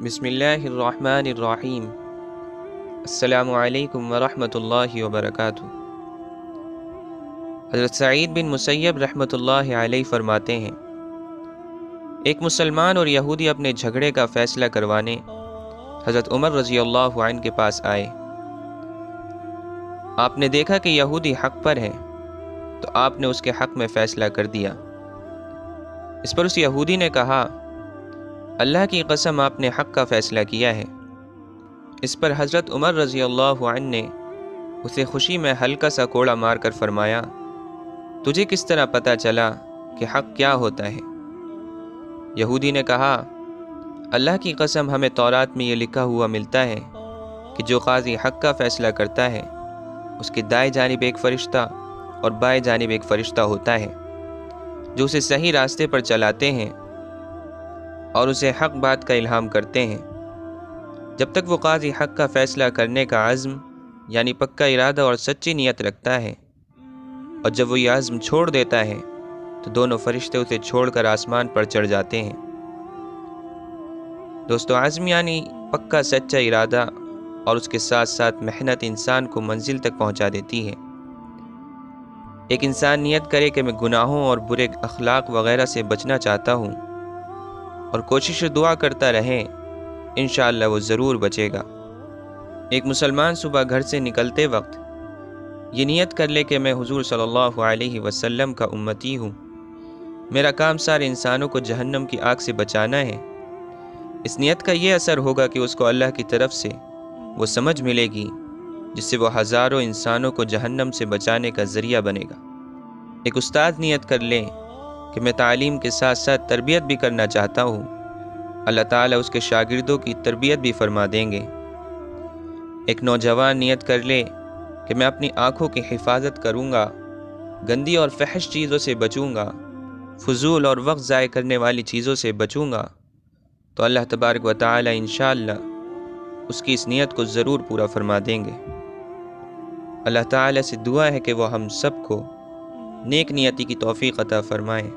بسم اللہ الرحمن الرحیم۔ السلام علیکم ورحمۃ اللہ وبرکاتہ۔ حضرت سعید بن مسیب رحمۃ اللہ علیہ فرماتے ہیں، ایک مسلمان اور یہودی اپنے جھگڑے کا فیصلہ کروانے حضرت عمر رضی اللہ عنہ کے پاس آئے۔ آپ نے دیکھا کہ یہودی حق پر ہے تو آپ نے اس کے حق میں فیصلہ کر دیا۔ اس پر اس یہودی نے کہا، اللہ کی قسم آپ نے حق کا فیصلہ کیا ہے۔ اس پر حضرت عمر رضی اللہ عنہ نے اسے خوشی میں ہلکا سا کوڑا مار کر فرمایا، تجھے کس طرح پتہ چلا کہ حق کیا ہوتا ہے؟ یہودی نے کہا، اللہ کی قسم ہمیں تورات میں یہ لکھا ہوا ملتا ہے کہ جو قاضی حق کا فیصلہ کرتا ہے اس کی دائیں جانب ایک فرشتہ اور بائیں جانب ایک فرشتہ ہوتا ہے جو اسے صحیح راستے پر چلاتے ہیں اور اسے حق بات کا الہام کرتے ہیں۔ جب تک وہ قاضی حق کا فیصلہ کرنے کا عزم یعنی پکا ارادہ اور سچی نیت رکھتا ہے، اور جب وہ یہ عزم چھوڑ دیتا ہے تو دونوں فرشتے اسے چھوڑ کر آسمان پر چڑھ جاتے ہیں۔ دوستو، عزم یعنی پکا سچا ارادہ اور اس کے ساتھ ساتھ محنت انسان کو منزل تک پہنچا دیتی ہے۔ ایک انسان نیت کرے کہ میں گناہوں اور برے اخلاق وغیرہ سے بچنا چاہتا ہوں اور کوشش دعا کرتا رہے، انشاءاللہ وہ ضرور بچے گا۔ ایک مسلمان صبح گھر سے نکلتے وقت یہ نیت کر لے کہ میں حضور صلی اللہ علیہ وسلم کا امتی ہوں، میرا کام سارے انسانوں کو جہنم کی آگ سے بچانا ہے۔ اس نیت کا یہ اثر ہوگا کہ اس کو اللہ کی طرف سے وہ سمجھ ملے گی جس سے وہ ہزاروں انسانوں کو جہنم سے بچانے کا ذریعہ بنے گا۔ ایک استاد نیت کر لے کہ میں تعلیم کے ساتھ ساتھ تربیت بھی کرنا چاہتا ہوں، اللہ تعالیٰ اس کے شاگردوں کی تربیت بھی فرما دیں گے۔ ایک نوجوان نیت کر لے کہ میں اپنی آنکھوں کی حفاظت کروں گا، گندی اور فحش چیزوں سے بچوں گا، فضول اور وقت ضائع کرنے والی چیزوں سے بچوں گا، تو اللہ تبارک و تعالیٰ انشاءاللہ اس کی اس نیت کو ضرور پورا فرما دیں گے۔ اللہ تعالیٰ سے دعا ہے کہ وہ ہم سب کو نیک نیتی کی توفیق عطا فرمائیں۔